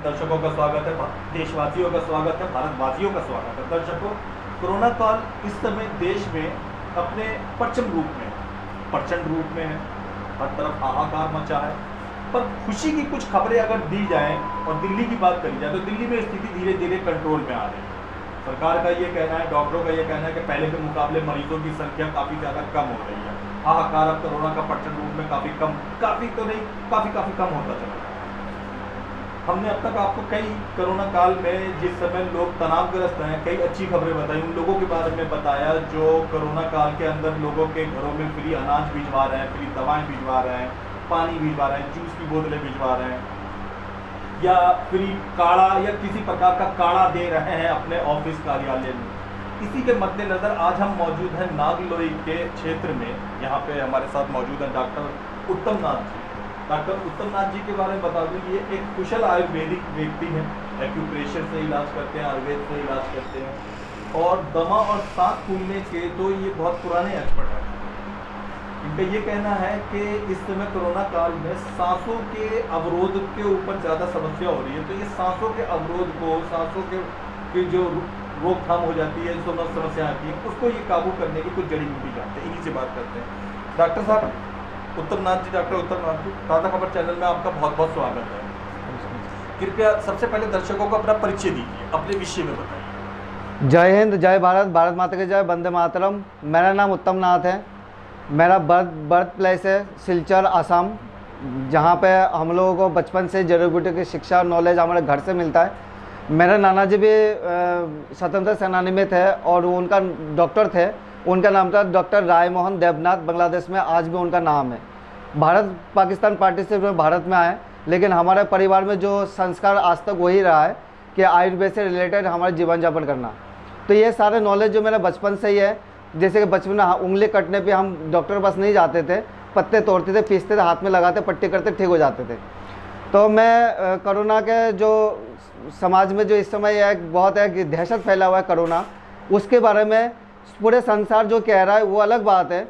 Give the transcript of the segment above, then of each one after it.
दर्शकों का स्वागत है, देशवासियों का स्वागत है, भारतवासियों का स्वागत है। दर्शकों, कोरोना काल इस समय देश में अपने प्रचंड रूप में है। हर तरफ हाहाकार मचा है। पर खुशी की कुछ खबरें अगर दी जाएं और दिल्ली की बात करी जाए तो दिल्ली में स्थिति धीरे धीरे कंट्रोल में आ रही है। सरकार का ये कहना है, डॉक्टरों का ये कहना है कि पहले के मुकाबले मरीजों की संख्या काफ़ी ज़्यादा कम हो रही है। हाहाकार अब कोरोना का प्रचंड रूप में काफ़ी कम होता चला है। हमने अब तक आपको कई कोरोना काल में जिस समय लोग तनावग्रस्त हैं, कई अच्छी खबरें बताई, उन लोगों के बारे में बताया जो कोरोना काल के अंदर लोगों के घरों में फ्री अनाज भिजवा रहे हैं, फ्री दवाएं भिजवा रहे हैं, पानी भिजवा रहे हैं, जूस की बोतलें भिजवा रहे हैं, या फ्री काढ़ा या किसी प्रकार का काढ़ा दे रहे हैं अपने ऑफिस कार्यालय में। इसी के मद्देनज़र आज हम मौजूद हैं नागलोई के क्षेत्र में। यहाँ पे हमारे साथ मौजूद हैं डॉक्टर उत्तम नाथ जी। डॉक्टर उत्तम नाथ जी के बारे में बता दूं, ये एक कुशल आयुर्वेदिक व्यक्ति हैं। एक्यूप्रेशर से इलाज करते हैं, आयुर्वेद से इलाज करते हैं, और दमा और सांस फूलने के तो ये बहुत पुराने एक्सपर्ट हैं। इनका ये कहना है कि इस समय कोरोना काल में सांसों के अवरोध के ऊपर ज़्यादा समस्या हो रही है। तो ये सांसों के अवरोध को, सांसों के जो रोकथाम हो जाती है, जो समस्या आती है, उसको ये काबू करने की कुछ जड़ी बूटी जानते हैं। इन्हीं से बात करते हैं। डॉक्टर साहब उत्तम नाथ जी, डॉक्टर उत्तम नाथ जी, ताज़ा खबर चैनल में आपका बहुत बहुत स्वागत है। कृपया सबसे पहले दर्शकों को अपना परिचय दीजिए, अपने विषय में बताइए। जय हिंद, जय भारत, भारत माता की जय, वंदे मातरम। मेरा नाम उत्तम नाथ है। मेरा बर्थ प्लेस है सिलचर, आसाम, जहाँ पे हम लोगों को बचपन से जड़ी बूटी की शिक्षा और नॉलेज हमारे घर से मिलता है। मेरे नाना जी भी स्वतंत्र सेनानी में थे और उनका डॉक्टर थे। उनका नाम था डॉक्टर राय मोहन देवनाथ। बांग्लादेश में आज भी उनका नाम है। भारत पाकिस्तान पार्टी से भारत में आए, लेकिन हमारे परिवार में जो संस्कार आज तक वही रहा है कि आयुर्वेद से रिलेटेड हमारे जीवन यापन करना। तो ये सारे नॉलेज जो मेरा बचपन से ही है। जैसे कि बचपन में उंगली कटने पे हम डॉक्टर के पास नहीं जाते थे, पत्ते तोड़ते थे, पीसते थे, हाथ में लगाते, पट्टी करते, ठीक हो जाते थे। तो मैं कोरोना के जो समाज में जो इस समय एक बहुत है कि दहशत फैला हुआ है कोरोना, उसके बारे में पूरे संसार जो कह रहा है वो अलग बात है,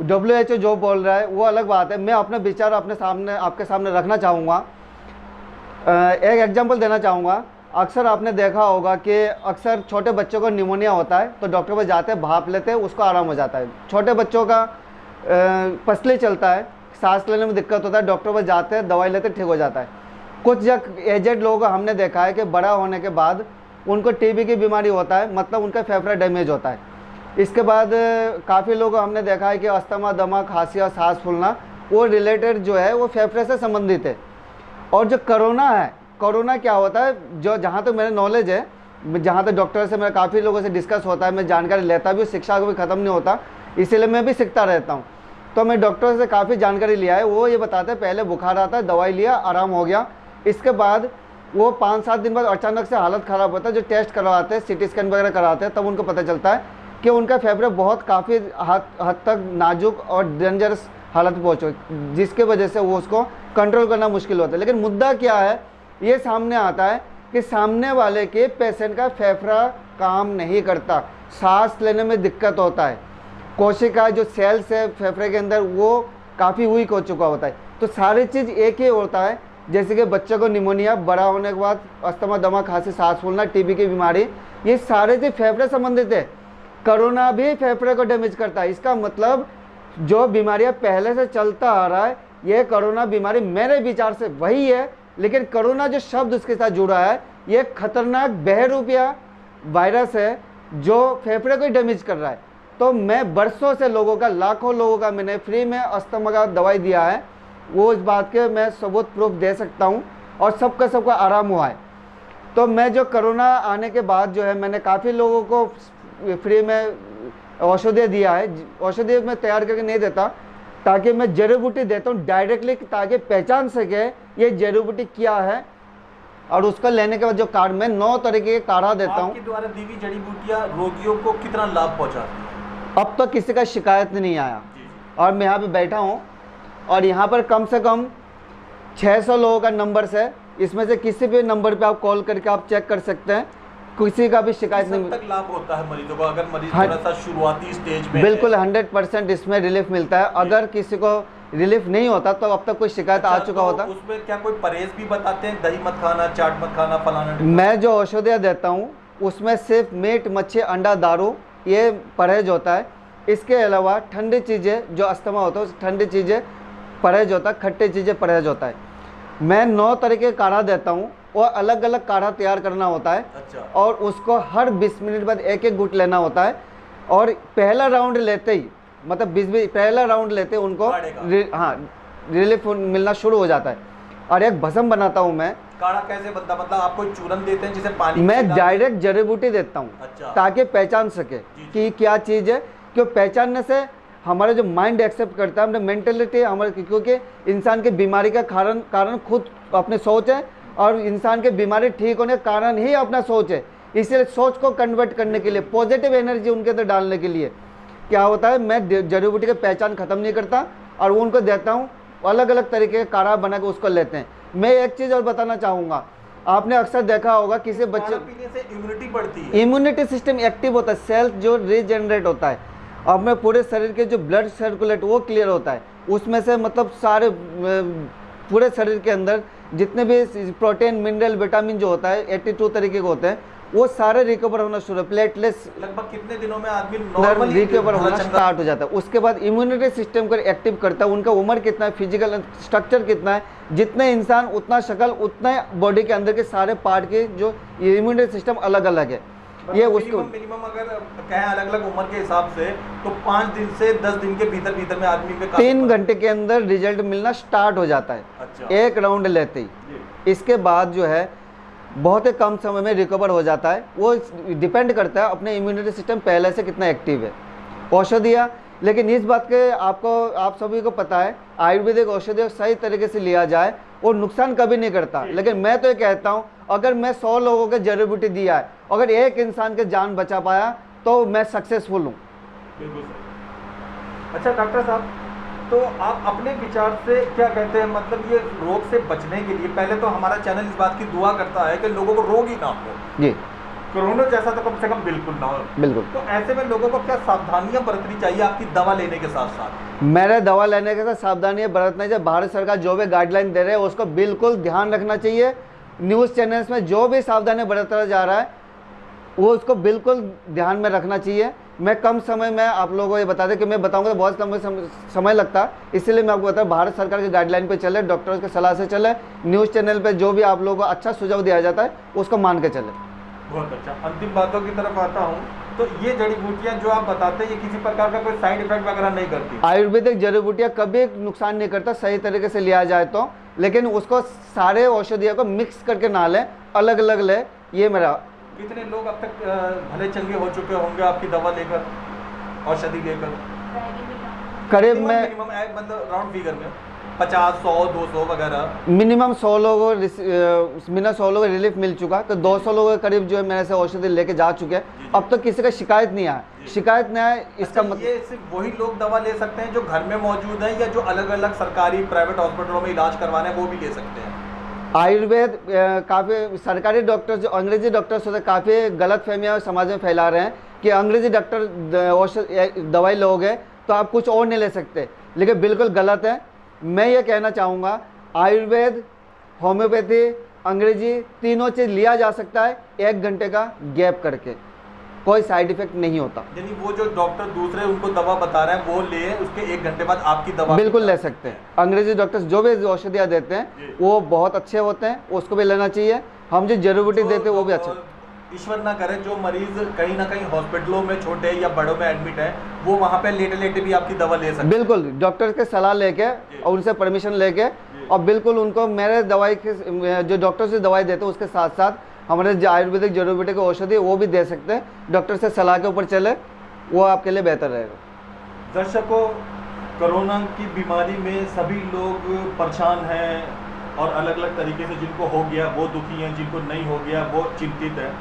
WHO जो बोल रहा है वो अलग बात है। मैं अपने विचार आपके सामने रखना चाहूँगा। एक एग्जांपल देना चाहूँगा। अक्सर आपने देखा होगा कि अक्सर छोटे बच्चों को निमोनिया होता है तो डॉक्टर पर जाते हैं, भाप लेते हैं, उसको आराम हो जाता है। छोटे बच्चों का पसली चलता है, सांस लेने में दिक्कत होता है, डॉक्टर पर जाते हैं, दवाई लेते, ठीक हो जाता है। कुछ एजेड लोगों को हमने देखा है कि बड़ा होने के बाद उनको TB की बीमारी होता है, मतलब उनका फेफड़ा डैमेज होता है। इसके बाद काफ़ी लोग हमने देखा है कि अस्थमा, दमा, खांसी और सांस फूलना वो रिलेटेड जो है वो फेफड़े से संबंधित है। और जो कोरोना है, कोरोना क्या होता है, जो जहाँ तक मेरे नॉलेज है, जहाँ तक डॉक्टर से मेरा काफ़ी लोगों से डिस्कस होता है, मैं जानकारी लेता भी हूँ, शिक्षा को भी ख़त्म नहीं होता, इसीलिए मैं भी सीखता रहता हूँ। तो मैं डॉक्टर से काफ़ी जानकारी लिया है। वो ये बताते हैं पहले बुखार आता है, दवाई लिया, आराम हो गया, इसके बाद वो 5-7 दिन बाद अचानक से हालत ख़राब होता है। जो टेस्ट करवाते हैं, CT स्कैन वगैरह कराते हैं, तब उनको पता चलता है कि उनका फेफड़े बहुत काफ़ी हद तक नाजुक और डेंजरस हालत पहुँचो, जिसके वजह से वो उसको कंट्रोल करना मुश्किल होता है। लेकिन मुद्दा क्या है, ये सामने आता है कि सामने वाले के पेशेंट का फेफड़ा काम नहीं करता, सांस लेने में दिक्कत होता है, कोशिका जो सेल्स है फेफड़े के अंदर वो काफ़ी वीक हो चुका होता है। तो सारी चीज़ एक ही होता है। जैसे कि बच्चों को निमोनिया, बड़ा होने के बाद अस्थमा, दमा, खांसी, सांस फूलना, TB की बीमारी, ये सारे चीज़ फेफड़े संबंधित है। कोरोना भी फेफड़े को डैमेज करता है। इसका मतलब जो बीमारियां पहले से चलता आ रहा है, ये कोरोना बीमारी मेरे विचार से वही है, लेकिन कोरोना जो शब्द उसके साथ जुड़ा है, ये खतरनाक बहरूपिया वायरस है जो फेफड़े को डैमेज कर रहा है। तो मैं बरसों से लोगों का, लाखों लोगों का मैंने फ्री में अस्थमा का दवाई दिया है, वो इस बात के मैं सबूत प्रूफ दे सकता हूँ, और सबका आराम हुआ है। तो मैं जो कोरोना आने के बाद जो है, मैंने काफ़ी लोगों को फ्री में औषधि दिया है। औषधि मैं तैयार करके नहीं देता, ताकि मैं जड़ी बूटी देता हूँ डायरेक्टली, ताकि पहचान सके ये जड़ी बूटी क्या है, और उसका लेने के बाद जो कार्ड में 9 तरीके के काढ़ा देता हूँ। आपके द्वारा दी हुई जड़ी बूटियाँ रोगियों को कितना लाभ पहुँचाती है? अब तक किसी का शिकायत नहीं आया। और मैं यहाँ पे बैठा हूँ और यहाँ पर कम से कम 600 लोगों का नंबर्स है। इसमें से किसी भी नंबर पे आप कॉल करके आप चेक कर सकते हैं, किसी का भी शिकायत नहीं। तक लाभ होता है मरीजों को, अगर मरीज थोड़ा सा शुरुआती स्टेज में? बिल्कुल 100% इसमें रिलीफ मिलता है। अगर किसी को रिलीफ नहीं होता तो अब तक कोई शिकायत आ चुका होता। उसमें क्या कोई परहेज भी बताते हैं, दही मत खाना, चाट मत खाना, फलाना? मैं जो औषधियाँ देता हूँ उसमें सिर्फ मीट, मच्छी, अंडा, दारू ये परहेज होता है। इसके अलावा ठंडी चीज़ें जो अस्थमा होता है उस ठंडी चीज़ें परहेज होता है, खट्टी चीज़ें परहेज होता है। मैं 9 तरह के काढ़ा देता हूँ और अलग अलग काढ़ा तैयार करना होता है। अच्छा। और उसको हर 20 मिनट बाद एक एक घूंट लेना होता है। और पहला राउंड लेते ही मतलब 20 पहला राउंड लेते ही उनको रिलीफ मिलना शुरू हो जाता है। और एक भस्म बनाता हूँ मैं। काढ़ा कैसे बनता, मतलब आप कोई चूरन देते हैं जिसे पानी? मैं डायरेक्ट जड़ी बूटी देता हूँ। अच्छा। ताकि पहचान सके कि क्या चीज़ है। क्यों पहचानने से हमारे जो माइंड एक्सेप्ट करता है, हमारे मेंटेलिटी हमारे, क्योंकि इंसान की बीमारी का कारण खुद अपनी सोच है और इंसान की बीमारी ठीक होने का कारण ही अपना सोच है। इसलिए सोच को कन्वर्ट करने के लिए, पॉजिटिव एनर्जी उनके अंदर डालने के लिए क्या होता है, मैं जड़ी बूटी की पहचान ख़त्म नहीं करता और वो उनको देता हूँ। अलग अलग तरीके के काढ़ा बना के उसको लेते हैं। मैं एक चीज़ और बताना चाहूँगा, आपने अक्सर देखा होगा किसी बच्चे पीने से इम्यूनिटी बढ़ती है, इम्यूनिटी सिस्टम एक्टिव होता है, सेल्स जो रीजनरेट होता है, अपने पूरे शरीर के जो ब्लड सर्कुलेट वो क्लियर होता है। उसमें से मतलब सारे पूरे शरीर के अंदर जितने भी प्रोटीन, मिनरल, विटामिन जो होता है 82 तरीके के होते हैं वो सारे रिकवर होना शुरू, प्लेटलेट्स लगभग कितने दिनों में आदमी नॉर्मली रिकवर होना स्टार्ट हो जाता है। उसके बाद इम्यूनिटी सिस्टम को एक्टिव करता है। उनका उम्र कितना है, फिजिकल स्ट्रक्चर कितना है, जितने इंसान उतना शक्ल उतना बॉडी के अंदर के सारे पार्ट के जो इम्यूनिटी सिस्टम अलग अलग है। ये उसको मिनिमम अगर कहें अलग अलग उम्र के हिसाब से तो 5 दिन से 10 दिन के भीतर भीतर में आदमी पे 3 घंटे के अंदर रिजल्ट मिलना स्टार्ट हो जाता है। अच्छा। एक राउंड लेते ही इसके बाद जो है बहुत ही कम समय में रिकवर हो जाता है। वो डिपेंड करता है अपने इम्यूनिटी सिस्टम पहले से कितना एक्टिव है। औषधियाँ, लेकिन इस बात के आप सभी को पता है आयुर्वेदिक औषधियों सही तरीके से लिया जाए वो नुकसान कभी नहीं करता। लेकिन मैं तो ये कहता हूँ अगर मैं 100 लोगों के जड़ी बूटी दिया है, अगर एक इंसान के जान बचा पाया तो मैं सक्सेसफुल हूँ। बिल्कुल सही। अच्छा डॉक्टर साहब, तो आप अपने विचार से क्या कहते हैं, मतलब ये रोग से बचने के लिए पहले तो हमारा चैनल इस बात की दुआ करता है कि लोगों को रोग ही ना हो जी, कोरोना जैसा तो कम से कम बिल्कुल ना हो। बिल्कुल। तो ऐसे में लोगों को क्या सावधानियां बरतनी चाहिए आपकी दवा लेने के साथ साथ? मेरे दवा लेने के साथ सावधानियां बरतना चाहिए। भारत सरकार जो भी गाइडलाइन दे रहे हैं उसको बिल्कुल ध्यान रखना चाहिए। न्यूज़ चैनल्स में जो भी सावधानी बरता जा रहा है वो उसको बिल्कुल ध्यान में रखना चाहिए। मैं कम समय में आप लोगों को ये बता दें कि मैं बताऊंगा तो बहुत कम समय लगता, इसलिए मैं आपको बता रहा हूँ भारत सरकार की गाइडलाइन पे चले, डॉक्टर्स की सलाह से चले, न्यूज़ चैनल पे जो भी आप लोगों को अच्छा सुझाव दिया जाता है उसको मान के चले। बहुत अच्छा। अंतिम बातों की तरफ आता हूँ, तो ये जड़ी बूटियाँ जो आप बताते हैं ये किसी प्रकार का कोई साइड इफेक्ट वगैरह नहीं करती? आयुर्वेदिक जड़ी बूटियाँ कभी नुकसान नहीं करता सही तरीके से लिया जाए तो, लेकिन उसको सारे औषधियों को मिक्स करके ना लें, अलग अलग ले। ये मेरा। कितने लोग अब तक भले चंगे हो चुके होंगे आपकी दवा लेकर, औषधि लेकर? करीब मैं मतलब राउंड फिगर में 50, 100, 200 वगैरह मिनिमम 100 लोगों को रिलीफ मिल चुका, तो 200 लोगों के करीब जो है मेरे से औषधि लेके जा चुके हैं। अब तक किसी का शिकायत नहीं आया। शिकायत नहीं आया इसका मतलब ये सिर्फ वही लोग दवा ले सकते हैं जो घर में मौजूद हैं या जो अलग अलग सरकारी प्राइवेट हॉस्पिटलों में इलाज करवाना है वो भी ले सकते हैं? आयुर्वेद काफ़ी सरकारी डॉक्टर्स जो अंग्रेजी डॉक्टर्स होते हैं काफ़ी गलत फहमियाँ समाज में फैला रहे हैं कि अंग्रेजी डॉक्टर दवाई लोगे तो आप कुछ और नहीं ले सकते, लेकिन बिल्कुल गलत है। मैं ये कहना चाहूँगा आयुर्वेद, होम्योपैथी, अंग्रेजी तीनों चीज़ लिया जा सकता है 1 घंटे का गैप करके, कोई साइड इफेक्ट नहीं होता। यानी वो जो डॉक्टर दूसरे उनको दवा बता रहे हैं वो ले, उसके 1 घंटे बाद आपकी दवा बिल्कुल ले सकते हैं। अंग्रेजी डॉक्टर्स जो भी औषधियाँ देते हैं वो बहुत अच्छे होते हैं, उसको भी लेना चाहिए। हम जो जड़ी बूटी देते हैं वो भी अच्छा। ईश्वर ना करे जो मरीज कहीं ना कहीं हॉस्पिटलों में छोटे या बड़ों में एडमिट है वो वहाँ पे लेटे लेटे भी आपकी दवा ले सकते हैं? बिल्कुल, डॉक्टर के सलाह लेके और उनसे परमिशन लेके, और बिल्कुल उनको मेरे दवाई के जो डॉक्टर से दवाई देते हैं उसके साथ साथ हमारे जो आयुर्वेदिक जड़ी बूटी की औषधि वो भी दे सकते हैं। डॉक्टर से सलाह के ऊपर चले, वो आपके लिए बेहतर रहेगा। दर्शकों, कोरोना की बीमारी में सभी लोग परेशान हैं और अलग अलग तरीके से, जिनको हो गया वो दुखी हैं, जिनको नहीं हो गया वो चिंतित है।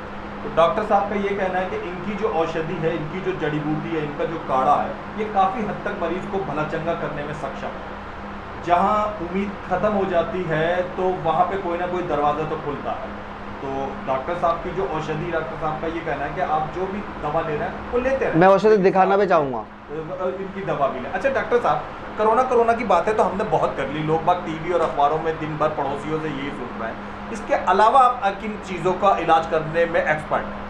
तो डॉक्टर साहब का ये कहना है कि इनकी जो औषधि है, इनकी जो जड़ी बूटी है, इनका जो काढ़ा है, ये काफ़ी हद तक मरीज को भला चंगा करने में सक्षम है। जहाँ उम्मीद ख़त्म हो जाती है तो वहाँ पे कोई ना कोई दरवाज़ा तो खुलता है। तो डॉक्टर साहब की जो औषधि, डॉक्टर साहब का ये कहना है कि आप जो भी दवा ले रहे हैं वो लेते हैं। मैं औषधि दिखाना भी चाहूँगा, इनकी दवा भी लें। अच्छा डॉक्टर साहब, कोरोना की बातें तो हमने बहुत कर ली, लोग बाग टीवी और अखबारों में दिन भर पड़ोसियों से यही सुन रहे हैं। इसके अलावा आप किन चीज़ों का इलाज करने में एक्सपर्ट हैं?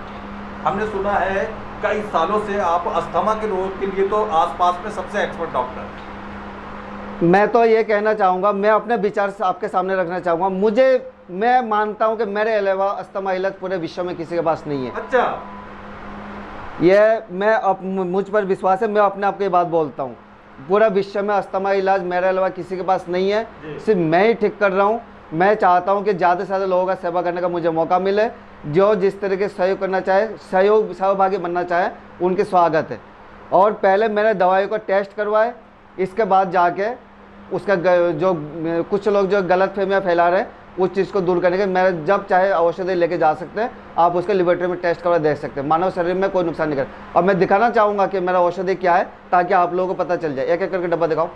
हमने सुना है कई सालों से आप अस्थमा के रोग के लिए तो आसपास में सबसे एक्सपर्ट डॉक्टर हैं। मैं तो ये कहना चाहूँगा, मैं अपने विचार आपके सामने रखना चाहूँगा, मैं मानता हूँ कि मेरे अलावा अस्थमा इलाज पूरे विश्व में किसी के पास नहीं है। अच्छा, मैं मुझ पर विश्वास है, मैं अपने आप की बात बोलता हूँ। पूरा विश्व में अस्थमा इलाज मेरे अलावा किसी के पास नहीं है, सिर्फ मैं ही ठीक कर रहा हूँ। मैं चाहता हूँ कि ज़्यादा से ज़्यादा लोगों का सेवा करने का मुझे मौका मिले। जो जिस तरीके से सहयोग करना चाहे, सहभागी बनना चाहे, उनके स्वागत है। और पहले मैंने दवाई को टेस्ट करवाए, इसके बाद जाके उसका जो कुछ लोग जो गलतफहमियां फैला रहे हैं उस चीज़ को दूर करने के मैं जब चाहे औषधि लेके जा सकते हैं। आप उसके लेबोरेटरी में टेस्ट करवा देख सकते हैं, मानव शरीर में कोई नुकसान नहीं कर। और मैं दिखाना चाहूँगा कि मेरा औषधि क्या है, ताकि आप लोगों को पता चल जाए। एक एक करके डब्बा दिखाओ।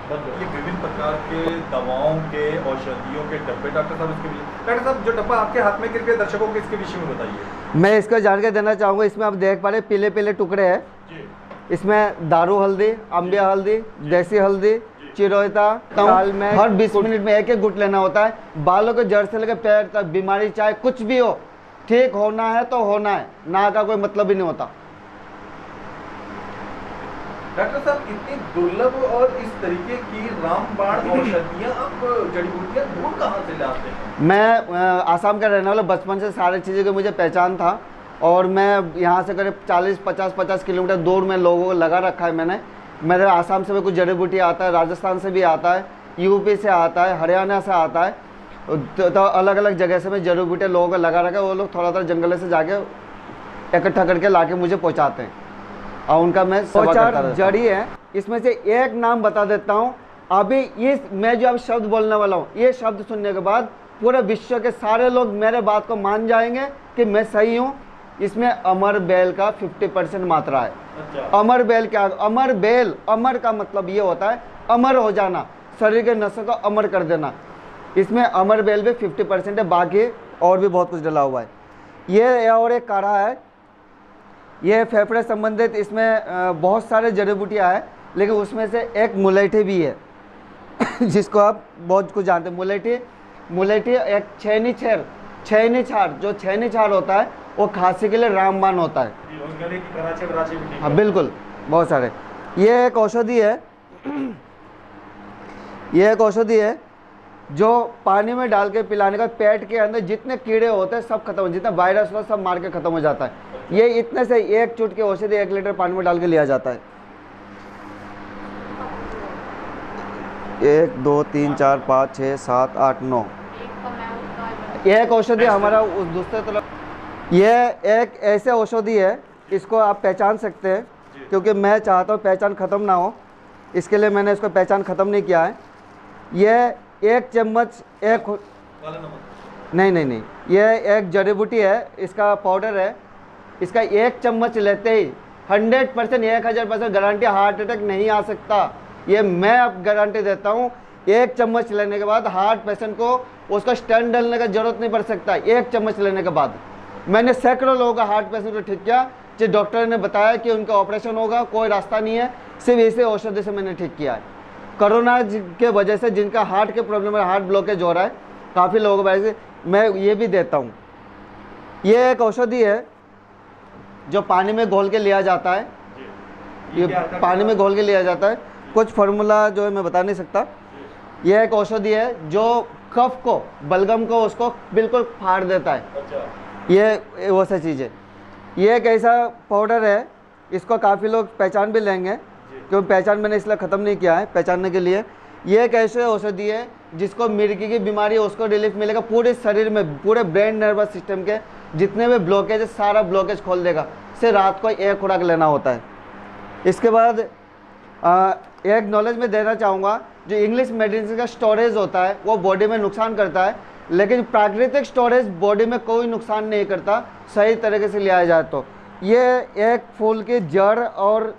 ये विभिन्न प्रकार के दवाओं के, औषधियों के डब्बे, डॉक्टर साहब जो डब्बा आपके हाथ में, कृपया दर्शकों को इसके विषय में बताइए। मैं इसको जानकारी देना चाहूँगा। इसमें आप देख पा रहे पीले पीले टुकड़े हैं। इसमें दारू हल्दी, अम्बिया हल्दी, देसी हल्दी, चिरोता, ताल में हर 20 मिनट में एक एक गुट लेना होता है। बालों के जड़ से लेकर पैर तक, बीमारी चाहे कुछ भी हो, ठीक होना है तो होना है, ना का कोई मतलब ही नहीं होता। डॉक्टर साहब, इतनी दुर्लभ और इस तरीके की रामबाण औषधियां, आप जड़ी बूटियां ढूंढ कहाँ से लाते हैं? मैं आसाम का रहने वाला, बचपन से सारी चीज़ों की मुझे पहचान था। और मैं यहाँ से करीब 40-50 किलोमीटर दूर में लोगों को लगा रखा है मैंने। मेरे आसाम से भी कुछ जड़ी बूटी आता है, राजस्थान से भी आता है, यूपी से आता है, हरियाणा से आता है। तो अलग अलग जगह से मैं जड़ी बूटी लोगों को लगा रखा है। वो लोग थोड़ा थोड़ा जंगल से जाके इकट्ठा करके लाके मुझे पहुँचाते हैं और उनका मैं सेवा करता रहता हूं। जड़ी है, इसमें से एक नाम बता देता हूँ। अभी इस मैं जो अब शब्द बोलने वाला हूँ, ये शब्द सुनने के बाद पूरे विश्व के सारे लोग मेरे बात को मान जाएंगे कि मैं सही हूँ। इसमें अमर बेल का 50% मात्रा है। अच्छा। अमर बेल क्या? अमर बेल, अमर का मतलब ये होता है अमर हो जाना, शरीर के नसों को अमर कर देना। इसमें अमर बेल भी 50% है, बाकी और भी बहुत कुछ डला हुआ है। ये और एक काढ़ा है, ये फेफड़े संबंधित, इसमें बहुत सारे जड़ी बूटियाँ हैं, लेकिन उसमें से एक मुलेठी भी है जिसको आप बहुत कुछ जानते हैं। मुलेठी एक छेनी छार, जो छेनी छार होता है वो खांसी के लिए रामबाण होता है। हाँ बिल्कुल, बहुत सारे। ये एक औषधि है, जो पानी में डाल के पिलाने का, पेट के अंदर जितने कीड़े होते हैं सब खत्म हो, जितना वायरस होता है सब मार के खत्म हो जाता है। ये इतने से एक चुटकी औषधि 1 लीटर पानी में डाल के लिया जाता है। 1 2 3 4 5 6 7 8 9 एक औषधि हमारा उस दूसरे तरफ। ये एक ऐसे औषधि है, इसको आप पहचान सकते हैं, क्योंकि मैं चाहता हूँ पहचान ख़त्म ना हो, इसके लिए मैंने इसको पहचान ख़त्म नहीं किया है। ये 1 चम्मच, नहीं, ये एक जड़ी बूटी है, इसका पाउडर है। इसका 1 चम्मच लेते ही 100% 1000% गारंटी हार्ट अटैक नहीं आ सकता। ये मैं अब गारंटी देता हूँ। 1 चम्मच लेने के बाद हार्ट पेशेंट को उसका स्टेंट डालने का जरूरत नहीं पड़ सकता। 1 चम्मच लेने के बाद मैंने सैकड़ों लोगों का हार्ट पेशेंट को ठीक किया, जो डॉक्टर ने बताया कि उनका ऑपरेशन होगा, कोई रास्ता नहीं है, सिर्फ इसे औषधि से मैंने ठीक किया है। कोरोना के वजह से जिनका हार्ट के प्रॉब्लम है, हार्ट ब्लॉकेज हो रहा है, काफ़ी लोगों को वजह से मैं ये भी देता हूँ। ये एक औषधि है जो पानी में घोल के लिया जाता है। ये पानी में घोल के लिया जाता है, कुछ फार्मूला जो है मैं बता नहीं सकता। यह एक औषधि है जो कफ को, बलगम को, उसको बिल्कुल फाड़ देता है। अच्छा। ये वो सा चीज़ है। ये एक ऐसा पाउडर है, इसको काफ़ी लोग पहचान भी लेंगे, क्योंकि पहचान मैंने इसलिए ख़त्म नहीं किया है, पहचानने के लिए। ये एक ऐसे औषधि है जिसको मिर्गी की बीमारी है उसको रिलीफ मिलेगा, पूरे शरीर में, पूरे ब्रेन नर्वस सिस्टम के जितने भी ब्लॉकेज है सारा ब्लॉकेज खोल देगा। सिर्फ रात को 1 खुराक लेना होता है। इसके बाद एक नॉलेज में देना चाहूँगा, जो इंग्लिश मेडिसिन का स्टोरेज होता है वो बॉडी में नुकसान करता है, लेकिन प्राकृतिक स्टोरेज बॉडी में कोई नुकसान नहीं करता, सही तरीके से लिया जाए तो। ये एक फूल की जड़ और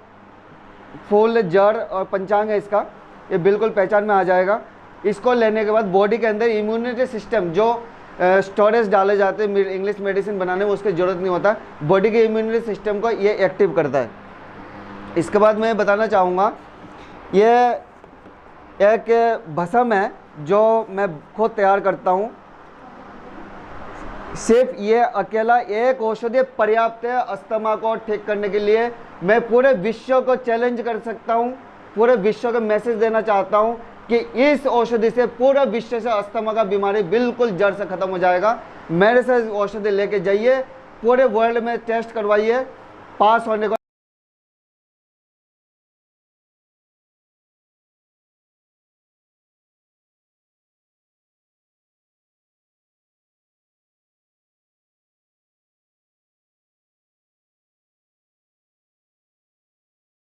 पंचांग है इसका, ये बिल्कुल पहचान में आ जाएगा। इसको लेने के बाद बॉडी के अंदर इम्यूनिटी सिस्टम, जो स्टोरेज डाले जाते हैं इंग्लिश मेडिसिन बनाने में, उसकी ज़रूरत नहीं होता, बॉडी के इम्यूनिटी सिस्टम को ये एक्टिव करता है। इसके बाद मैं बताना चाहूँगा, ये एक भस्म है जो मैं खुद तैयार करता हूँ। सिर्फ ये अकेला एक औषधि पर्याप्त है अस्थमा को ठीक करने के लिए। मैं पूरे विश्व को चैलेंज कर सकता हूँ, पूरे विश्व को मैसेज देना चाहता हूँ कि इस औषधि से पूरा विश्व से अस्थमा का बीमारी बिल्कुल जड़ से ख़त्म हो जाएगा। मेरे से औषधि लेके जाइए, पूरे वर्ल्ड में टेस्ट करवाइए, पास होने को